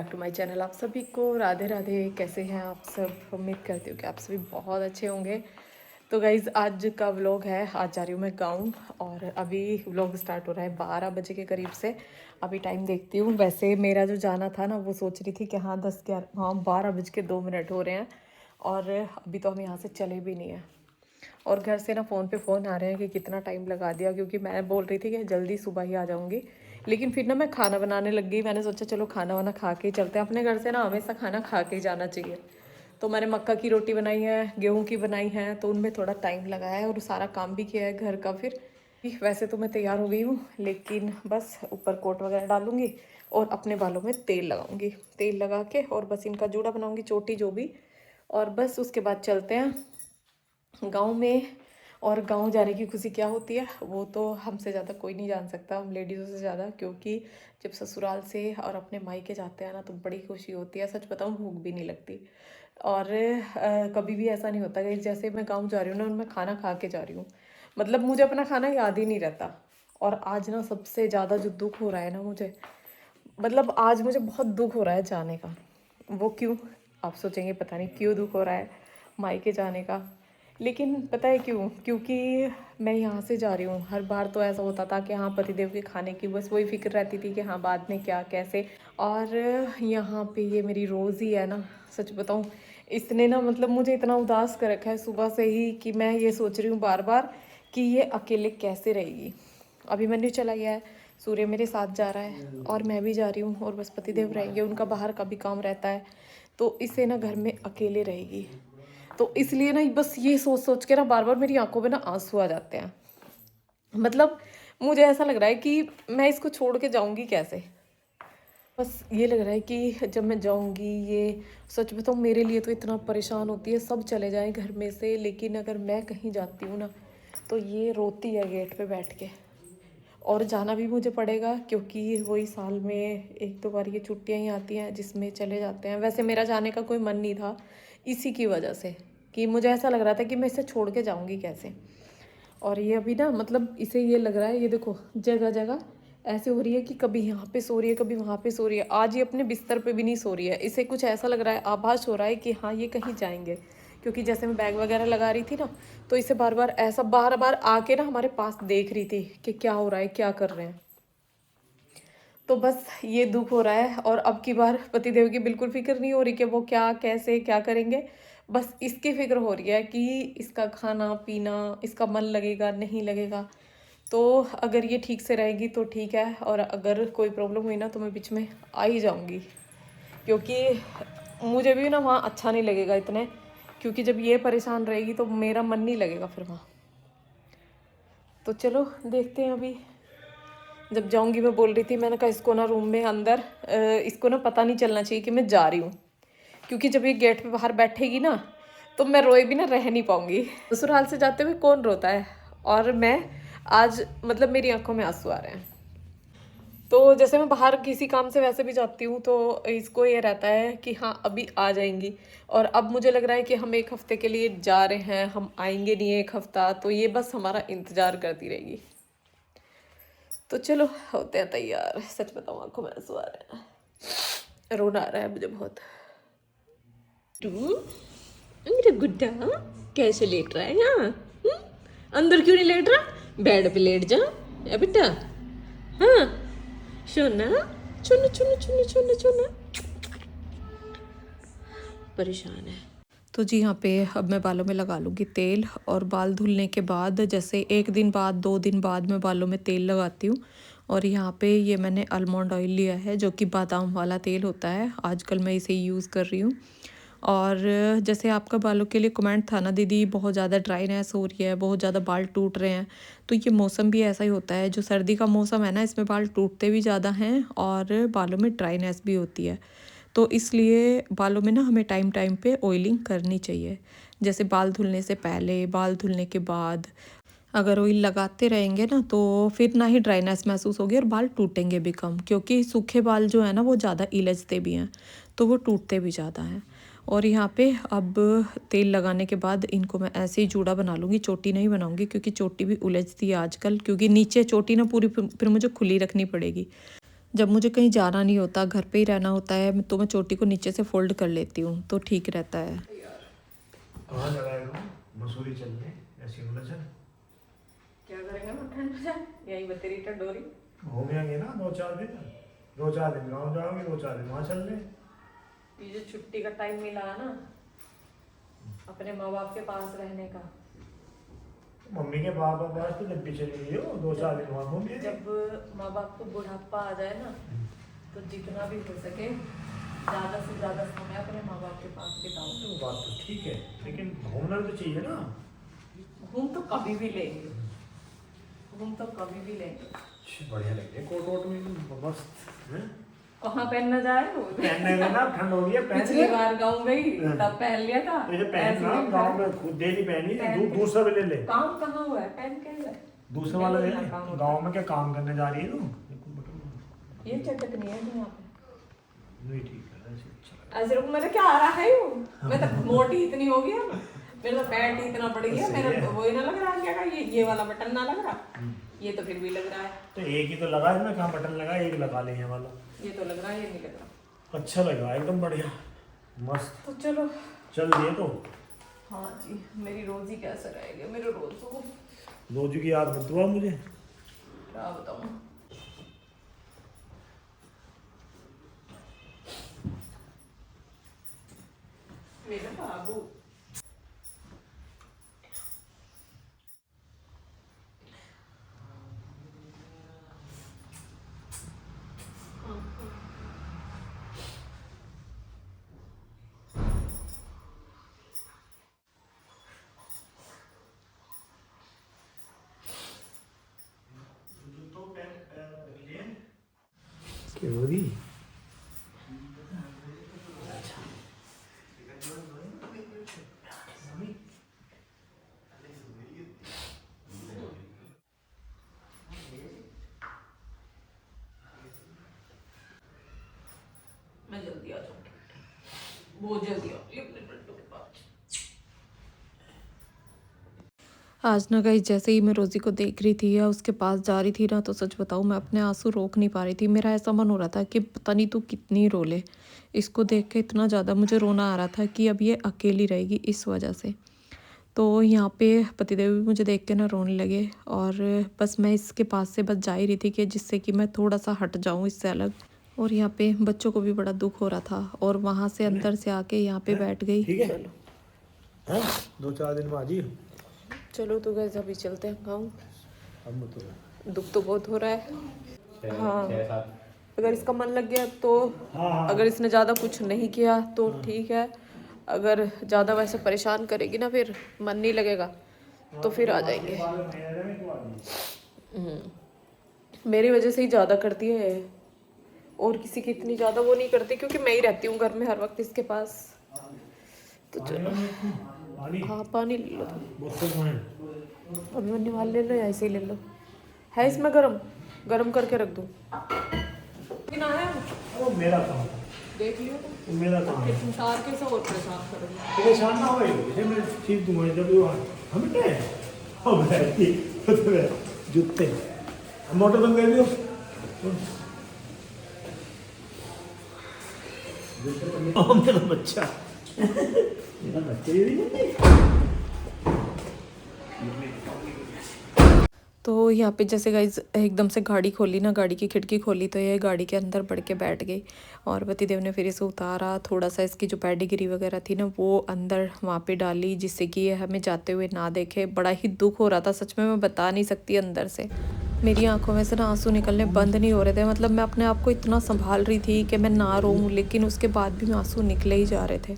Back to my channel. आप सभी को राधे राधे। कैसे हैं आप सब? उम्मीद करती हूँ कि आप सभी बहुत अच्छे होंगे। तो गाइज़ आज का व्लॉग है, आज जा रही हूँ मैं गाँव और अभी व्लॉग स्टार्ट हो रहा है 12 बजे के करीब से। अभी टाइम देखती हूँ। वैसे मेरा जो जाना था ना, वो सोच रही थी कि हाँ 12 बज के 2 मिनट हो रहे हैं और अभी तो हम यहाँ से चले भी नहीं हैं। और घर से ना फ़ोन पे फ़ोन आ रहे हैं कि कितना टाइम लगा दिया, क्योंकि मैं बोल रही थी कि जल्दी सुबह ही आ जाऊँगी। लेकिन फिर ना मैं खाना बनाने लग गई। मैंने सोचा चलो खाना वाना खा के ही चलते हैं। अपने घर से ना हमेशा खाना खा के ही जाना चाहिए। तो मैंने मक्का की रोटी बनाई है, गेहूं की बनाई है, तो उनमें थोड़ा टाइम लगाया है और सारा काम भी किया है घर का। फिर वैसे तो मैं तैयार हो गई हूँ, लेकिन बस ऊपर कोट वगैरह डालूंगी और अपने बालों में तेल लगाऊंगी। तेल लगा के और बस इनका जूड़ा बनाऊंगी, चोटी जो भी। और बस उसके बाद चलते हैं गांव में। और गांव जाने की खुशी क्या होती है वो तो हमसे ज़्यादा कोई नहीं जान सकता, हम लेडीज़ों से ज़्यादा। क्योंकि जब ससुराल से और अपने मायके जाते हैं ना, तो बड़ी खुशी होती है। सच बताऊँ, भूख भी नहीं लगती। और कभी भी ऐसा नहीं होता कि जैसे मैं गाँव जा रही हूँ ना, उनमें खाना खा के जा रही हूँ, मतलब मुझे अपना खाना याद ही नहीं रहता। और आज ना सबसे ज़्यादा जो दुख हो रहा है ना मुझे, मतलब आज मुझे बहुत दुख हो रहा है जाने का। वो क्यों? आप सोचेंगे पता नहीं क्यों दुख हो रहा है मायके जाने का। लेकिन पता है क्यों? क्योंकि मैं यहाँ से जा रही हूँ। हर बार तो ऐसा होता था कि हाँ पतिदेव के खाने की बस वही फिक्र रहती थी कि हाँ बाद में क्या कैसे। और यहाँ पे ये मेरी रोज़ ही है ना। सच बताऊँ, इसने ना मतलब मुझे इतना उदास कर रखा है सुबह से ही कि मैं ये सोच रही हूँ बार बार कि ये अकेले कैसे रहेगी। अभिमन्यु चला गया है, सूर्य मेरे साथ जा रहा है और मैं भी जा रही हूँ और बस पतिदेव रहेंगे, उनका बाहर का भी काम रहता है। तो इससे ना घर में अकेले रहेगी। तो इसलिए ना बस ये सोच सोच के ना बार बार मेरी आंखों में ना आंसू आ जाते हैं। मतलब मुझे ऐसा लग रहा है कि मैं इसको छोड़ के जाऊंगी कैसे। बस ये लग रहा है कि जब मैं जाऊंगी, ये सच बताऊँ मेरे लिए तो इतना परेशान होती है। सब चले जाएं घर में से, लेकिन अगर मैं कहीं जाती हूँ ना, तो ये रोती है गेट पे बैठ के। और जाना भी मुझे पड़ेगा, क्योंकि वही साल में एक दो बार ये छुट्टियां ही आती हैं जिसमें चले जाते हैं। वैसे मेरा जाने का कोई मन नहीं था, इसी की वजह से कि मुझे ऐसा लग रहा था कि मैं इसे छोड़ के जाऊंगी कैसे। और ये अभी ना मतलब इसे ये लग रहा है, ये देखो जगह जगह ऐसे हो रही है कि कभी यहाँ पे सो रही है, कभी वहाँ पे सो रही है। आज ये अपने बिस्तर पे भी नहीं सो रही है। इसे कुछ ऐसा लग रहा है, आभास हो रहा है कि हाँ ये कहीं जाएंगे। क्योंकि जैसे मैं बैग वगैरह लगा रही थी ना, तो इसे बार बार ऐसा बार बार आके ना हमारे पास देख रही थी कि क्या हो रहा है, क्या कर रहे हैं। तो बस ये दुख हो रहा है। और अब की बार पतिदेव की बिल्कुल फिक्र नहीं हो रही कि वो क्या कैसे क्या करेंगे। बस इसकी फिक्र हो रही है कि इसका खाना पीना, इसका मन लगेगा नहीं लगेगा। तो अगर ये ठीक से रहेगी तो ठीक है, और अगर कोई प्रॉब्लम हुई ना तो मैं बीच में आ ही जाऊंगी। क्योंकि मुझे भी ना वहाँ अच्छा नहीं लगेगा इतने, क्योंकि जब ये परेशान रहेगी तो मेरा मन नहीं लगेगा फिर वहाँ। तो चलो देखते हैं अभी। जब जाऊंगी मैं बोल रही थी, मैंने कहा इसको ना रूम में अंदर इसको ना पता नहीं चलना चाहिए कि मैं जा रही हूँ। क्योंकि जब ये गेट पे बाहर बैठेगी ना, तो मैं रोए भी ना रह नहीं पाऊंगी। ससुराल से जाते हुए कौन रोता है? और मैं आज मतलब मेरी आंखों में आंसू आ रहे हैं। तो जैसे मैं बाहर किसी काम से वैसे भी जाती हूँ, तो इसको ये रहता है कि हाँ अभी आ जाएंगी। और अब मुझे लग रहा है कि हम एक हफ्ते के लिए जा रहे हैं, हम आएंगे नहीं एक हफ्ता, तो ये बस हमारा इंतजार करती रहेगी। तो चलो होते हैं तैयार। सच बताऊँ आंखों में आंसू आ रहे हैं, रोना आ रहा है मुझे बहुत। टू मेरा गुड्डा कैसे लेट रहा है यहाँ? अंदर क्यों नहीं लेट रहा? बेड पे लेट जा या बेटा। हाँ सोना, चुन चुन चुन चुन चुन। परेशान है। तो जी यहाँ पे अब मैं बालों में लगा लूँगी तेल। और बाल धुलने के बाद जैसे एक दिन बाद 2 दिन बाद मैं बालों में तेल लगाती हूँ। और यहाँ पे ये मैंने आलमंड ऑयल लिया है, जो कि बादाम वाला तेल होता है। आजकल मैं इसे यूज़ कर रही हूँ। और जैसे आपका बालों के लिए कमेंट था ना, दीदी बहुत ज़्यादा ड्राईनेस हो रही है, बहुत ज़्यादा बाल टूट रहे हैं। तो ये मौसम भी ऐसा ही होता है, जो सर्दी का मौसम है ना, इसमें बाल टूटते भी ज़्यादा हैं और बालों में ड्राईनेस भी होती है। तो इसलिए बालों में ना हमें टाइम टाइम पे ऑयलिंग करनी चाहिए। जैसे बाल धुलने से पहले, बाल धुलने के बाद अगर ऑयल लगाते रहेंगे ना, तो फिर ना ही ड्राइनेस महसूस होगी और बाल टूटेंगे भी कम। क्योंकि सूखे बाल जो है ना, वो ज़्यादा इलझते भी हैं, तो वो टूटते भी ज़्यादा हैं। और यहाँ पे अब तेल लगाने के बाद इनको मैं ऐसे ही जूड़ा बना लूँगी, चोटी नहीं बनाऊँगी, क्योंकि चोटी भी उलझती है आजकल। क्योंकि नीचे चोटी ना पूरी फिर मुझे खुली रखनी पड़ेगी। जब मुझे कहीं जाना नहीं होता, घर पे ही रहना होता है, तो मैं चोटी को नीचे से फोल्ड कर लेती हूँ, तो ठीक रहता है। कहाँ लगाएगा मसूरी चलने या शिमला चल? क्या करेंगे ठंड में? यही बतेरी टंडोरी घूम आएंगे ना 2-4 दिन। 2-4 दिन गाँव जाओगे, 2-4 दिन वहाँ चल ले। ये जो छुट्टी का टाइम मिला है ना अपने माँ बाप के पास रहने का, मम्मी के पापा पास तो जब भी चली गई हो 2-4 दिन वहाँ घूम। जब माँ बाप को बुढ़ापा आ जाए ना तो जितना भी हो सके ज़्यादा से ज़्यादा समय अपने माँ बाप के पास बिताओ। वो बात तो ठीक है, लेकिन घूमना तो चाहिए ना। घूम तो कभी भी लेंगे, घूम तो कभी भी लेंगे। बढ़िया लगे कोट वोट में मस्त हैं? कहाँ पहनना जाए वो पहनने में ना ठंड हो रही है, पहन पिछली ले। बार गाँव गई तब पहन लिया था। ये पहन ना गाँव में खुद डेली पहनी, दूसरा भी ले ले। काम कहाँ हुआ है, पहन के ले। दूसरा वाला ले ले। गाँव में क्या काम करने जा रही है तू? ये चटक नहीं है यहाँ पे। नहीं ठीक है, ऐसे अच्छा लगा। ऐसे रुक, मेरा क्या आ रहा है वो, मैं तो मोटी इतनी हो गया, मेरा तो फैट इतना बढ़ गया, मेरा तो वही ना लग रहा क्या ये वाला बटन ना लग रहा, ये तो फिर भी लग रहा है। तो एक ही तो लगा है, इसमें कहाँ बटन लगा, एक लगा ले ये वाला। ये तो लग रहा है, ये नहीं लग रहा। अच्छा लगा, एकदम बढ़िया मस्त। तो चलो चल दिए तो। हाँ जी, मेरी रोजी कैसा रहेगी, मेरे रोजू रोजू की याद मत हुआ मुझे। क्या बताऊँ। मेरा बाबू क्यों दी? मैं जल्दी आ जाऊंगी, बहुत जल्दी आऊंगी अपने बंटू के पास। आज ना गाइस, जैसे ही मैं रोज़ी को देख रही थी या उसके पास जा रही थी ना, तो सच बताऊँ मैं अपने आंसू रोक नहीं पा रही थी। मेरा ऐसा मन हो रहा था कि पता नहीं तू कितनी रो ले। इसको देख के इतना ज़्यादा मुझे रोना आ रहा था कि अब ये अकेली रहेगी इस वजह से। तो यहाँ पे पतिदेव भी मुझे देख के ना रोने लगे, और बस मैं इसके पास से बस जा ही रही थी कि जिससे कि मैं थोड़ा सा हट जाऊँ इससे अलग। और यहाँ पे बच्चों को भी बड़ा दुख हो रहा था, और वहाँ से अंदर से आके यहाँ पे बैठ गई। ठीक है, हैं 2-4 दिन बाद ही। चलो तो गैस अभी चलते हैं गाँव। अब मत हो। दुख तो बहुत हो रहा है। हाँ, अगर इसका मन लग गया तो, हाँ। अगर इसने ज़्यादा कुछ नहीं किया तो ठीक है, अगर ज़्यादा वैसे परेशान करेगी ना, फिर मन नहीं लगेगा तो फिर आ जाएंगे। मेरी वजह से ही ज़्यादा करती है, और किसी की इतनी ज़्यादा वो नहीं करती, क्योंकि मैं ही रहती हूँ घर में हर वक्त इसके पास। तो चलो हाँ, पानी ले लो तुम। अभी बनने वाले ले लो या ऐसे ही ले लो। है इसमें गरम करके रख दूँ? कितना है वो मेरा काम, देख लियो। वो मेरा काम है। संसार कैसे और परेशान करोगे? परेशान ना होए, जैसे मैं चीज दूंगा जब वो हम क्या है, हो बैठी जूते मोटर बंद कर दियो। ओ मेरा बच्चा, मेरा बच्चा ही तो यहाँ पे जैसे गाइज एकदम से गाड़ी खोली ना, गाड़ी की खिड़की खोली, तो ये गाड़ी के अंदर बढ़ के बैठ गई, और पतिदेव ने फिर इसे उतारा। थोड़ा सा इसकी जो पेडिग्री वगैरह थी ना वो अंदर वहाँ पे डाली, जिससे कि ये हमें जाते हुए ना देखे। बड़ा ही दुख हो रहा था सच में, मैं बता नहीं सकती। अंदर से मेरी आंखों में से ना आंसू निकलने बंद नहीं हो रहे थे। मतलब मैं अपने आप को इतना संभाल रही थी कि मैं ना रोऊं, लेकिन उसके बाद भी आंसू निकले ही जा रहे थे।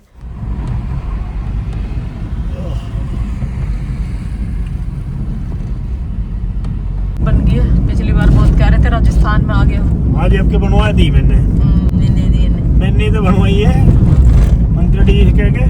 बन गया, पिछली बार बहुत कह रहे थे राजस्थान में आ गया। आज आपके बनवा दी मैंने। मैंने तो बनवाई है मंत्री डी कह के।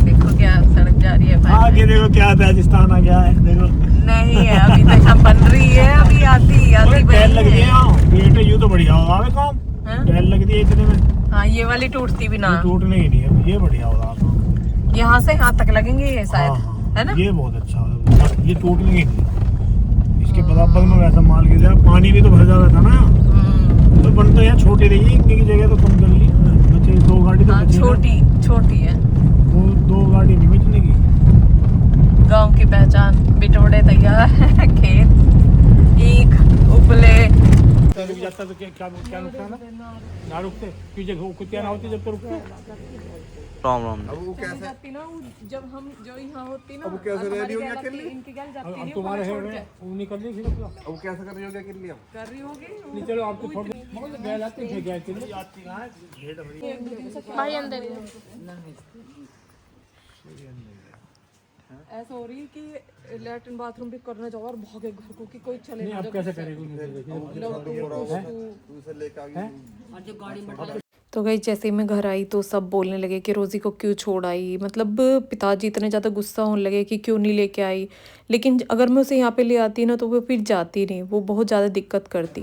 देखो क्या सड़क जा रही है भाई। आगे देखो क्या राजस्थान आ गया है, देखो। नहीं है अभी तक, हम बन रही है अभी, आती टैल लग गई है पेट, यूं तो बढ़िया होगा वे काम। टैल लग दी है इतने में। हाँ, ये वाली टूटती भी ना, टूटने ही नहीं है, ये बढ़िया होगा। यहाँ से यहाँ तक लगेंगे ये शायद, है ना? ये बहुत अच्छा होगा, ये टूटने ही नहीं। इसके बराबर में वैसा माल गिर जाए, पानी भी तो भर जाता था ना। तो बनता है छोटे रही इनकी की जगह तो कम कर ली बच्चे 2 गाड़ी तो हाँ बची ना। छोटी है। वो 2 गाड़ी नहीं बचने की। गांव की पहचान, बिटोड़े तैयार खेत ईख उपले। रुक जाता तो क्या नुकसान है ना रुकते कि जगह कुतिया ना होती जब तो रुकते। राम राम। अब वो कैसे जाती ना, जब हम जो यहाँ होती ना, अब वो कैसे रह रही होगी अकेली? इनकी गल जाती अब नहीं तुम्हारे छोड़ है के वो निकल नहीं फिर अब कैसे कर रही होगी अकेली? अब कर रही होगी। नहीं चलो आपको छोड़ मगर गए जाते थे गए थे जाती कहां भेड़ भरी भाई अंदर ऐसा हो रही है कि लैट्रिन बाथरूम भी करने जाओ और भागे घर को कि कोई चले नहीं ना अब जाए। कैसे करेगी तू इसे लेके आ गई। तो गई जैसे ही मैं घर आई तो सब बोलने लगे कि रोज़ी को क्यों छोड़ आई, मतलब पिताजी इतने ज़्यादा गुस्सा होने लगे कि क्यों नहीं लेके आई। लेकिन अगर मैं उसे यहाँ पे ले आती ना तो वो फिर जाती नहीं, वो बहुत ज़्यादा दिक्कत करती।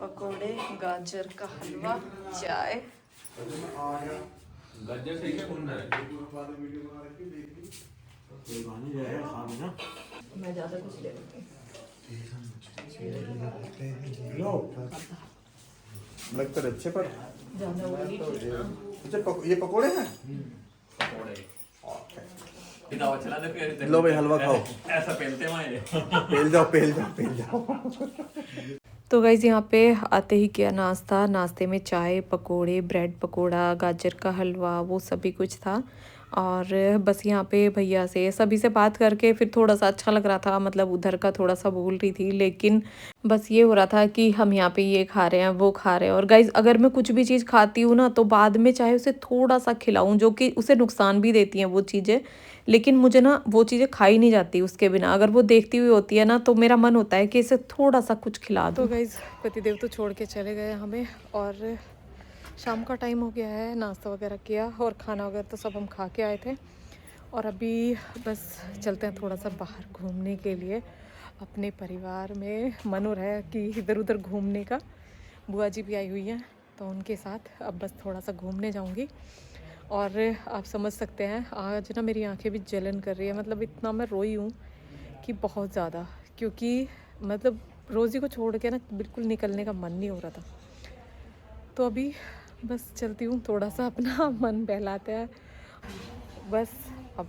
पकोड़े, गाजर का हलवा, चाय। मैं ज़्यादा कुछ ले लगता है अच्छे पर ज़्यादा ऑयली अच्छा ये पकोड़े हैं। लो भाई हलवा खाओ। ऐसा पेलते हैं पेल जाओ। तो गाइज़ यहाँ पे आते ही किया नाश्ता। नाश्ते में चाय, पकोड़े, ब्रेड पकोड़ा, गाजर का हलवा, वो सभी कुछ था। और बस यहाँ पे भैया से सभी से बात करके फिर थोड़ा सा अच्छा लग रहा था, मतलब उधर का थोड़ा सा बोल रही थी, लेकिन बस ये हो रहा था कि हम यहाँ पे ये खा रहे हैं वो खा रहे हैं। और गाइज़ अगर मैं कुछ भी चीज़ खाती हूँ ना तो बाद में चाहे उसे थोड़ा सा खिलाऊँ, जो कि उसे नुकसान भी देती हैं वो चीज़ें, लेकिन मुझे ना वो चीज़ें खाई नहीं जाती उसके बिना। अगर वो देखती हुई होती है ना तो मेरा मन होता है कि इसे थोड़ा सा कुछ खिला दो। तो गाइज़ पतिदेव तो छोड़ के चले गए हमें और शाम का टाइम हो गया है। नाश्ता वगैरह किया और खाना वगैरह तो सब हम खा के आए थे और अभी बस चलते हैं थोड़ा सा बाहर घूमने के लिए। अपने परिवार में मन हो रहा है कि इधर उधर घूमने का। बुआ जी भी आई हुई हैं तो उनके साथ अब बस थोड़ा सा घूमने जाऊंगी। और आप समझ सकते हैं आज ना मेरी आंखें भी जलन कर रही है, मतलब इतना मैं रोई हूँ कि बहुत ज़्यादा, क्योंकि मतलब रोज़ी को छोड़ के ना बिल्कुल निकलने का मन नहीं हो रहा था। तो अभी बस चलती हूँ, थोड़ा सा अपना मन बहलाते हैं। बस अब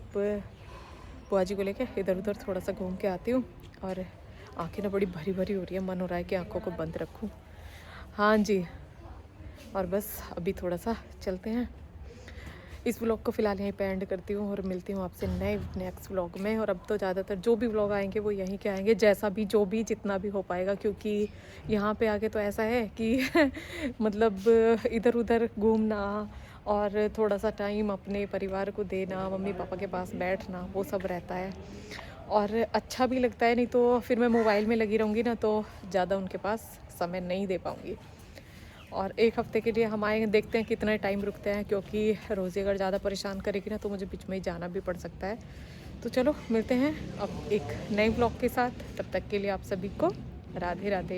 बुआ जी को लेके इधर उधर थोड़ा सा घूम के आती हूँ। और आंखें ना बड़ी भरी भरी हो रही है, मन हो रहा है कि आंखों को बंद रखूँ। हाँ जी, और बस अभी थोड़ा सा चलते हैं। इस व्लॉग को फ़िलहाल यहीं पे एंड करती हूँ और मिलती हूँ आपसे नए नेक्स्ट व्लॉग में। और अब तो ज़्यादातर जो भी व्लॉग आएंगे वो यहीं के आएंगे, जैसा भी जो भी जितना भी हो पाएगा, क्योंकि यहाँ पे आके तो ऐसा है कि मतलब इधर उधर घूमना और थोड़ा सा टाइम अपने परिवार को देना, मम्मी पापा के पास बैठना, वो सब रहता है और अच्छा भी लगता है। नहीं तो फिर मैं मोबाइल में लगी रहूँगी ना तो ज़्यादा उनके पास समय नहीं दे पाऊँगी। और एक हफ़्ते के लिए हम आए, देखते हैं कितना टाइम रुकते हैं, क्योंकि रोज़ी अगर ज़्यादा परेशान करेगी ना तो मुझे बीच में ही जाना भी पड़ सकता है। तो चलो मिलते हैं अब एक नए ब्लॉग के साथ, तब तक के लिए आप सभी को राधे राधे।